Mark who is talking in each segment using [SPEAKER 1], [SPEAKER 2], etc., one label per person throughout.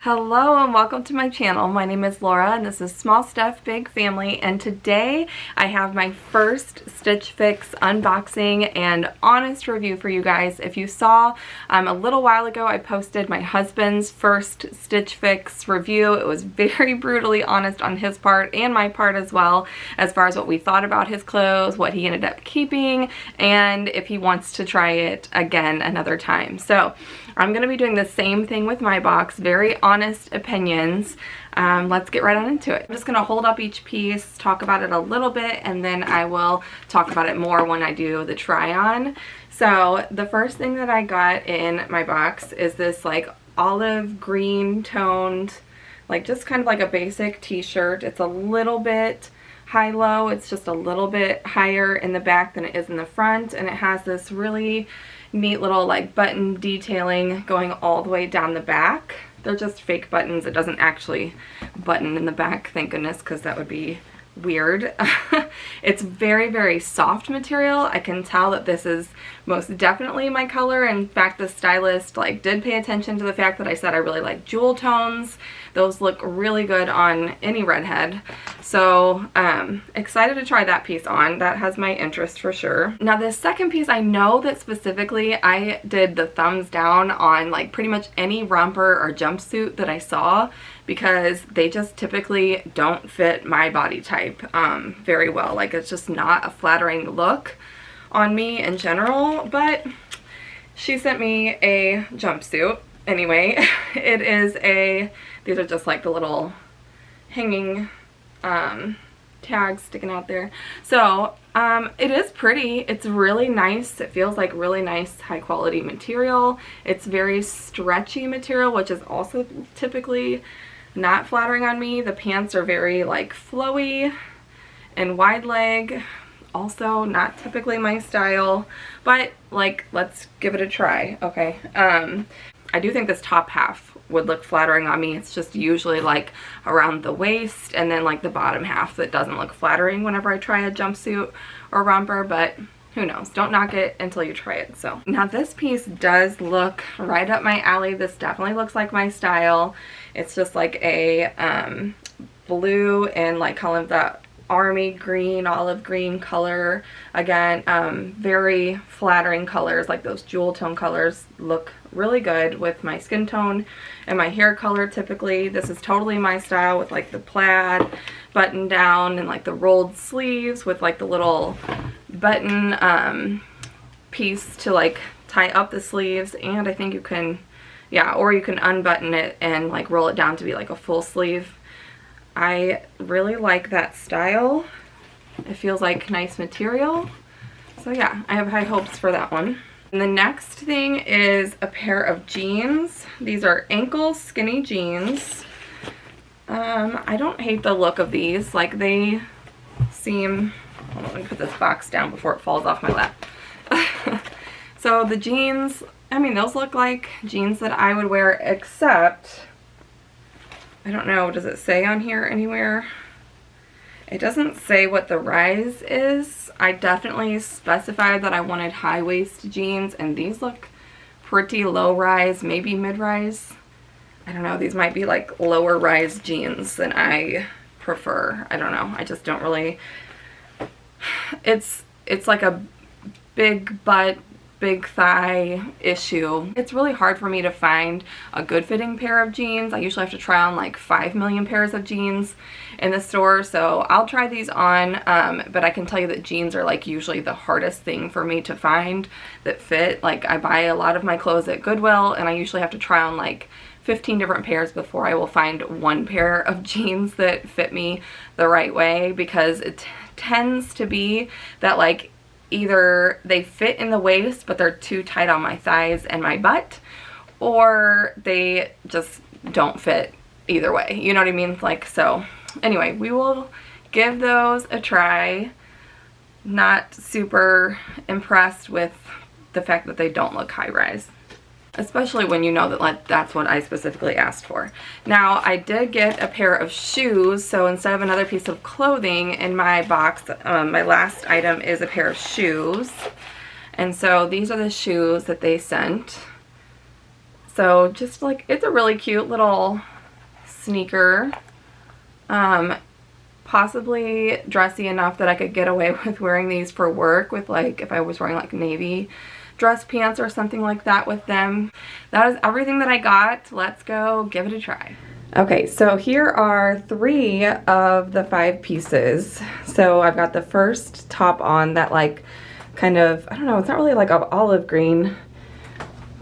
[SPEAKER 1] Hello and welcome to my channel. My name is Laura and this is Small Stuff Big Family, and today I have my first Stitch Fix unboxing and honest review for you guys. If you saw a little while ago, I posted my husband's first Stitch Fix review. It was very brutally honest on his part and my part as well, as far as what we thought about his clothes, what he ended up keeping, and if he wants to try it again another time. So I'm going to be doing the same thing with my box, very honest opinions. Let's get right on into it. I'm just going to hold up each piece, talk about it a little bit, and then I will talk about it more when I do the try on. So the first thing that I got in my box is this like olive green toned, like just kind of like a basic t-shirt. It's a little bit high-low. It's just a little bit higher in the back than it is in the front, and it has this really neat little like button detailing going all the way down the back. They're just fake buttons. It doesn't actually button in the back, thank goodness, because that would be weird. It's very soft material. I can tell that this is most definitely my color. In fact, the stylist like did pay attention to the fact that I said I really like jewel tones. Those look really good on any redhead. So excited to try that piece on. That has my interest for sure. Now this second piece, I know that specifically I did the thumbs down on like pretty much any romper or jumpsuit that I saw, because they just typically don't fit my body type very well. Like it's just not a flattering look on me in general, but she sent me a jumpsuit anyway. It is these are just like the little hanging tags sticking out there. So it is pretty. It's really nice. It feels like really nice high quality material. It's very stretchy material, which is also typically not flattering on me. The pants are very like flowy and wide leg. Also not typically my style, but like let's give it a try. Okay. I do think this top half would look flattering on me. It's just usually like around the waist, and then like the bottom half that doesn't look flattering whenever I try a jumpsuit or romper, but who knows? Don't knock it until you try it. So now this piece does look right up my alley. This definitely looks like my style. It's just like a blue and like kind of that army green, olive green color. Again, very flattering colors. Like those jewel tone colors look really good with my skin tone and my hair color typically. This is totally my style, with like the plaid button down and like the rolled sleeves with like the little button piece to like tie up the sleeves. And I think you can, yeah, or you can unbutton it and like roll it down to be like a full sleeve. I really like that style. It feels like nice material. So yeah, I have high hopes for that one. And the next thing is a pair of jeans. These are ankle skinny jeans. I don't hate the look of these. Like they seem, hold on, let me put this box down before it falls off my lap. So the jeans, I mean, those look like jeans that I would wear, except I don't know, does it say on here anywhere? It doesn't say what the rise is. I definitely specified that I wanted high-waist jeans, and these look pretty low rise, maybe mid-rise. I don't know, these might be like lower rise jeans than I prefer. I don't know, I just don't really, it's like a big butt, big thigh issue. It's really hard for me to find a good fitting pair of jeans. I usually have to try on like 5 million pairs of jeans in the store, so I'll try these on, but I can tell you that jeans are like usually the hardest thing for me to find that fit. Like I buy a lot of my clothes at Goodwill, and I usually have to try on like 15 different pairs before I will find one pair of jeans that fit me the right way, because it tends to be that like either they fit in the waist but they're too tight on my thighs and my butt, or they just don't fit either way, you know what I mean? Like, so anyway, we will give those a try. Not super impressed with the fact that they don't look high rise, especially when you know that like that's what I specifically asked for. Now I did get a pair of shoes, so instead of another piece of clothing in my box, my last item is a pair of shoes. And so these are the shoes that they sent. So just like, it's a really cute little sneaker. Possibly dressy enough that I could get away with wearing these for work with, like, if I was wearing like navy dress pants or something like that with them. That is everything that I got. Let's go give it a try. Okay, so here are 3 of the 5 pieces. So I've got the first top on that, like, kind of, I don't know, it's not really like olive green,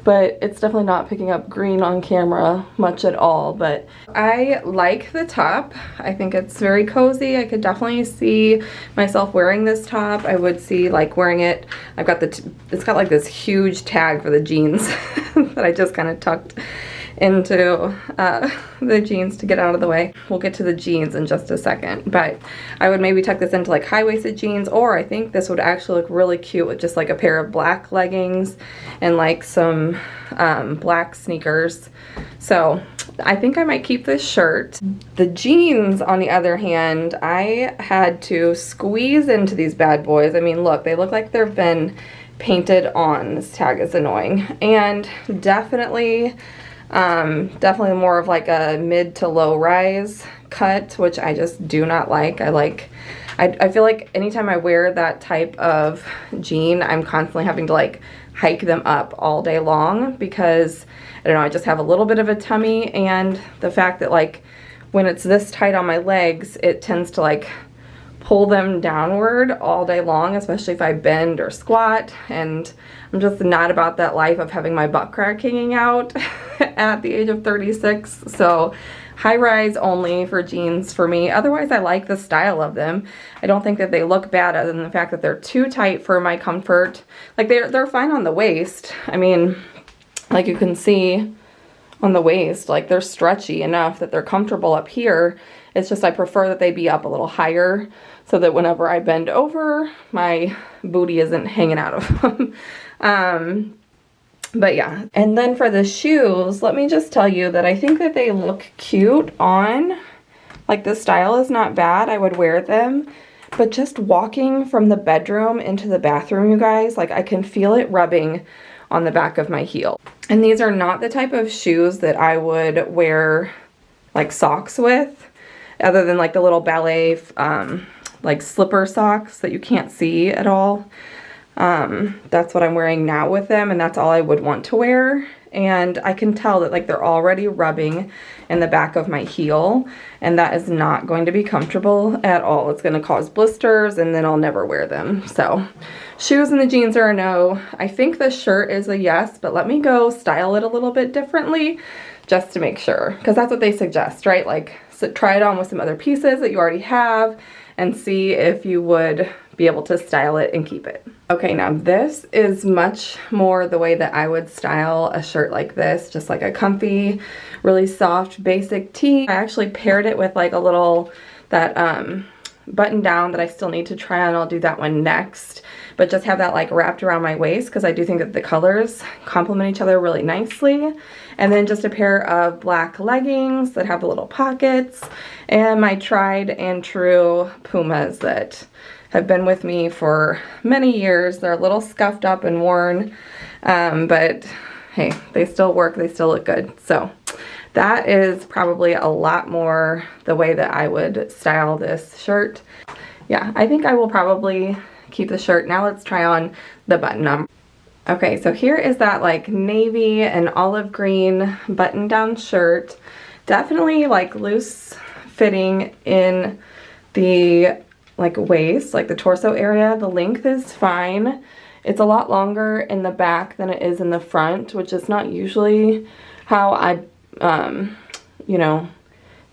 [SPEAKER 1] but it's definitely not picking up green on camera much at all. But I like the top. I think it's very cozy. I could definitely see myself wearing this top. I would see like wearing it. I've got it's got like this huge tag for the jeans that I just kind of tucked into the jeans to get out of the way. We'll get to the jeans in just a second, but I would maybe tuck this into like high-waisted jeans, or I think this would actually look really cute with just like a pair of black leggings and like some black sneakers. So I think I might keep this shirt. The jeans, on the other hand, I had to squeeze into these bad boys. I mean, look, they look like they've been painted on. This tag is annoying, and definitely more of like a mid to low rise cut, which I just do not like. I feel like anytime I wear that type of jean, I'm constantly having to like hike them up all day long because, I don't know, I just have a little bit of a tummy, and the fact that like when it's this tight on my legs, it tends to like pull them downward all day long, especially if I bend or squat, and I'm just not about that life of having my butt crack hanging out at the age of 36. So high rise only for jeans for me. Otherwise, I like the style of them. I don't think that they look bad, other than the fact that they're too tight for my comfort. Like they're fine on the waist. I mean, like you can see on the waist, like they're stretchy enough that they're comfortable up here. It's just I prefer that they be up a little higher so that whenever I bend over, my booty isn't hanging out of them. But yeah. And then for the shoes, let me just tell you that I think that they look cute on. Like the style is not bad. I would wear them. But just walking from the bedroom into the bathroom, you guys, like I can feel it rubbing on the back of my heel. And these are not the type of shoes that I would wear like socks with, other than like the little ballet like slipper socks that you can't see at all. That's what I'm wearing now with them, and that's all I would want to wear. And I can tell that like they're already rubbing in the back of my heel, and that is not going to be comfortable at all. It's going to cause blisters, and then I'll never wear them. So shoes and the jeans are a no. I think the shirt is a yes, but let me go style it a little bit differently just to make sure, because that's what they suggest, right? Like, so try it on with some other pieces that you already have and see if you would be able to style it and keep it. Okay, now this is much more the way that I would style a shirt like this, just like a comfy, really soft, basic tee. I actually paired it with like a little, that button down that I still need to try on. I'll do that one next, but just have that like wrapped around my waist because I do think that the colors complement each other really nicely. And then just a pair of black leggings that have the little pockets, and my tried and true Pumas that have been with me for many years. They're a little scuffed up and worn, but hey, they still work, they still look good. So that is probably a lot more the way that I would style this shirt. Yeah, I think I will probably keep the shirt. Now let's try on the button-up. Okay, so here is that like navy and olive green button-down shirt. Definitely like loose fitting in the like waist, like the torso area. The length is fine. It's a lot longer in the back than it is in the front, which is not usually how I, you know,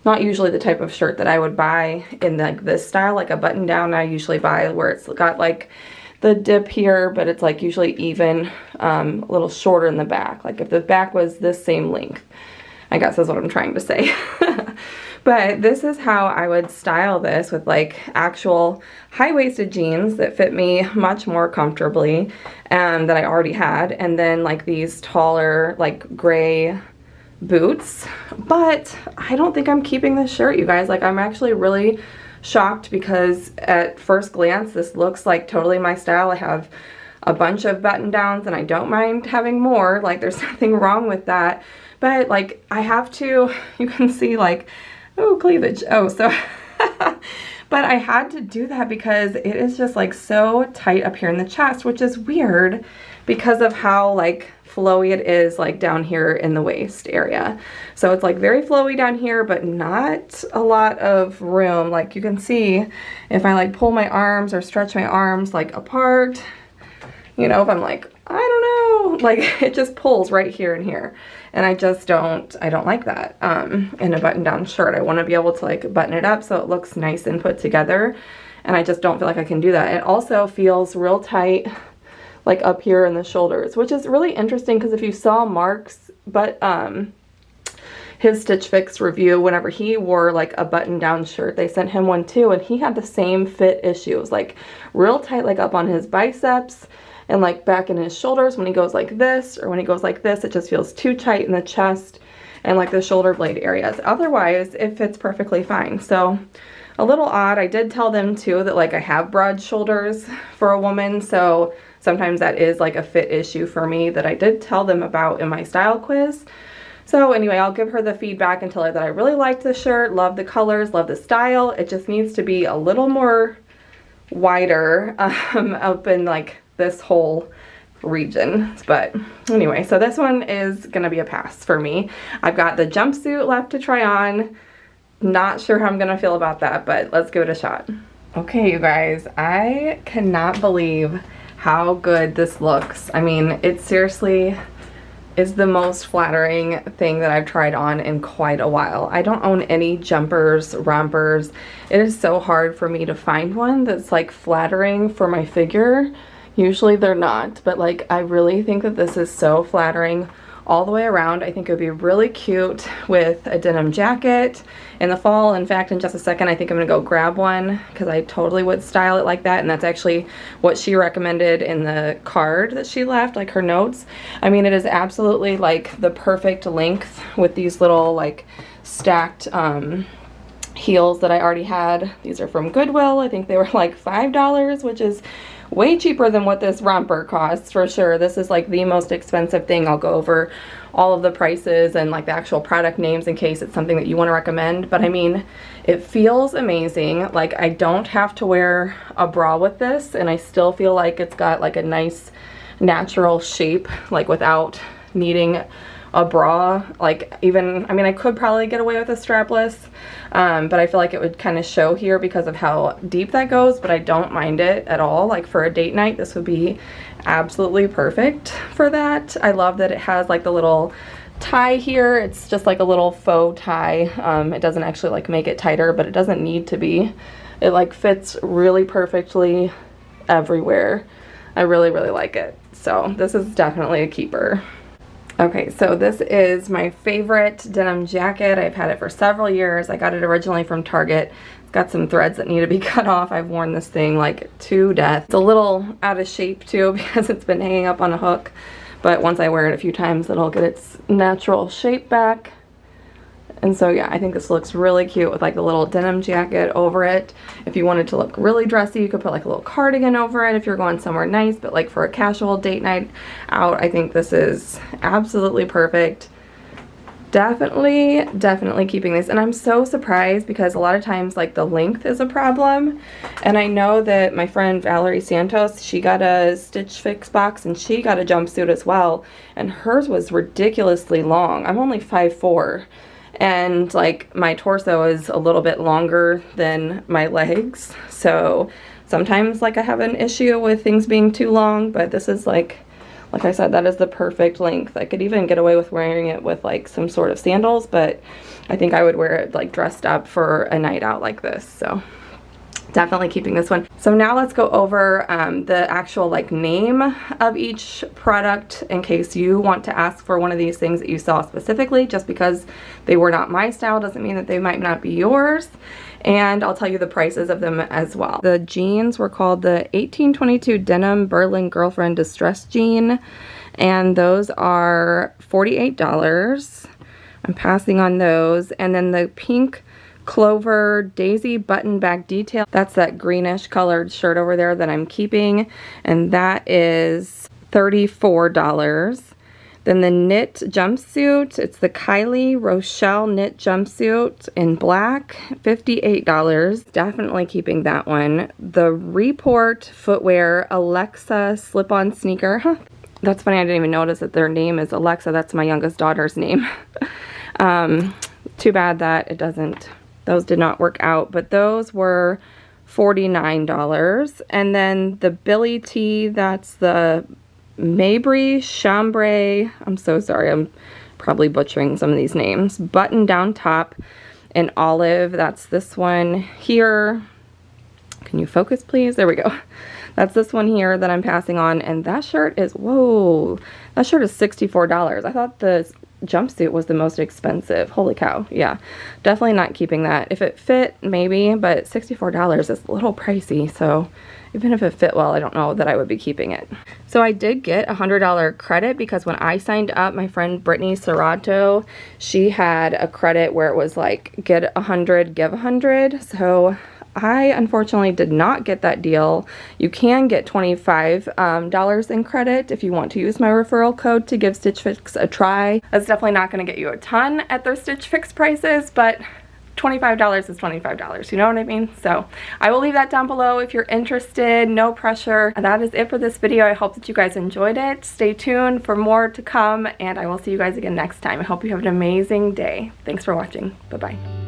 [SPEAKER 1] not usually the type of shirt that I would buy in like this style. Like a button down I usually buy where it's got like the dip here, but it's like usually even a little shorter in the back. Like if the back was this same length, I guess is what I'm trying to say. But this is how I would style this, with like actual high-waisted jeans that fit me much more comfortably that I already had, and then like these taller like gray boots. But I don't think I'm keeping this shirt, you guys. Like I'm actually really shocked because at first glance this looks like totally my style. I have a bunch of button downs and I don't mind having more, like there's nothing wrong with that, but like I have to, you can see like, oh, cleavage. Oh, so, but I had to do that because it is just like so tight up here in the chest, which is weird because of how like flowy it is like down here in the waist area. So it's like very flowy down here, but not a lot of room. Like you can see if I like pull my arms or stretch my arms like apart, you know, if I'm like, I don't know, like it just pulls right here and here. And I just I don't like that in a button down shirt. I want to be able to like button it up so it looks nice and put together. And I just don't feel like I can do that. It also feels real tight like up here in the shoulders, which is really interesting because if you saw Mark's his Stitch Fix review, whenever he wore like a button down shirt, they sent him one too, and he had the same fit issues, like real tight like up on his biceps and like back in his shoulders when he goes like this, or when he goes like this, it just feels too tight in the chest and like the shoulder blade areas. Otherwise, it fits perfectly fine. So a little odd. I did tell them too that like I have broad shoulders for a woman, so sometimes that is like a fit issue for me that I did tell them about in my style quiz. So anyway, I'll give her the feedback and tell her that I really liked the shirt, love the colors, love the style. It just needs to be a little more wider up in like this whole region. But anyway, so this one is gonna be a pass for me. I've got the jumpsuit left to try on. Not sure how I'm gonna feel about that, but let's give it a shot. Okay, you guys, I cannot believe how good this looks. I mean, it seriously is the most flattering thing that I've tried on in quite a while. I don't own any jumpers, rompers. It is so hard for me to find one that's like flattering for my figure. Usually they're not, but like I really think that this is so flattering all the way around. I think it would be really cute with a denim jacket in the fall. In fact, in just a second, I think I'm gonna go grab one because I totally would style it like that. And that's actually what she recommended in the card that she left, like her notes. I mean, it is absolutely like the perfect length with these little like stacked heels that I already had. These are from Goodwill. I think they were like $5, which is way cheaper than what this romper costs for sure. This is like the most expensive thing. I'll go over all of the prices and like the actual product names in case it's something that you want to recommend. But I mean, it feels amazing. Like I don't have to wear a bra with this, and I still feel like it's got like a nice natural shape, like without needing a bra. Like even, I mean, I could probably get away with a strapless, but I feel like it would kind of show here because of how deep that goes, but I don't mind it at all. Like for a date night, this would be absolutely perfect for that. I love that it has like the little tie here. It's just like a little faux tie. It doesn't actually like make it tighter, but it doesn't need to be. It like fits really perfectly everywhere. I really, really like it. So this is definitely a keeper. Okay, so this is my favorite denim jacket. I've had it for several years. I got it originally from Target. It's got some threads that need to be cut off. I've worn this thing like to death. It's a little out of shape too because it's been hanging up on a hook, but once I wear it a few times, it'll get its natural shape back. And so yeah, I think this looks really cute with like a little denim jacket over it. If you wanted to look really dressy, you could put like a little cardigan over it if you're going somewhere nice, but like for a casual date night out, I think this is absolutely perfect. Definitely keeping this. And I'm so surprised because a lot of times like the length is a problem. And I know that my friend Valerie Santos, she got a Stitch Fix box and she got a jumpsuit as well. And hers was ridiculously long. I'm only 5'4". And like my torso is a little bit longer than my legs, so sometimes like I have an issue with things being too long, but this is like I said, that is the perfect length. I could even get away with wearing it with like some sort of sandals, but I think I would wear it like dressed up for a night out like this. So definitely keeping this one. So now let's go over the actual like name of each product in case you want to ask for one of these things that you saw specifically. Just because they were not my style doesn't mean that they might not be yours. And I'll tell you the prices of them as well. The jeans were called the 1822 Denim Berlin Girlfriend Distress Jean, and those are $48. I'm passing on those. And then the pink Clover Daisy button back detail, that's that greenish colored shirt over there that I'm keeping, and that is $34. Then the knit jumpsuit, it's the Kylie Rochelle knit jumpsuit in black, $58. Definitely keeping that one. The Report footwear Alexa slip-on sneaker. Huh. That's funny, I didn't even notice that their name is Alexa. That's my youngest daughter's name. Too bad that those did not work out, but those were $49. And then the Billy T, that's the Mabry Chambray, I'm so sorry, I'm probably butchering some of these names, button down top in olive. That's this one here. Can you focus please? There we go. That's this one here that I'm passing on, and that shirt is, whoa, that shirt is $64. I thought the jumpsuit was the most expensive. Holy cow. Yeah, definitely not keeping that. If it fit, maybe, but $64 is a little pricey, so even if it fit well, I don't know that I would be keeping it. So I did get a $100 credit because when I signed up, my friend Brittany Serrato, she had a credit where it was like get 100, give 100. So I unfortunately did not get that deal. You can get $25 in credit if you want to use my referral code to give Stitch Fix a try. That's definitely not going to get you a ton at their Stitch Fix prices, but $25 is $25, you know what I mean? So I will leave that down below if you're interested, no pressure. And that is it for this video. I hope that you guys enjoyed it. Stay tuned for more to come, and I will see you guys again next time. I hope you have an amazing day. Thanks for watching. Bye-bye.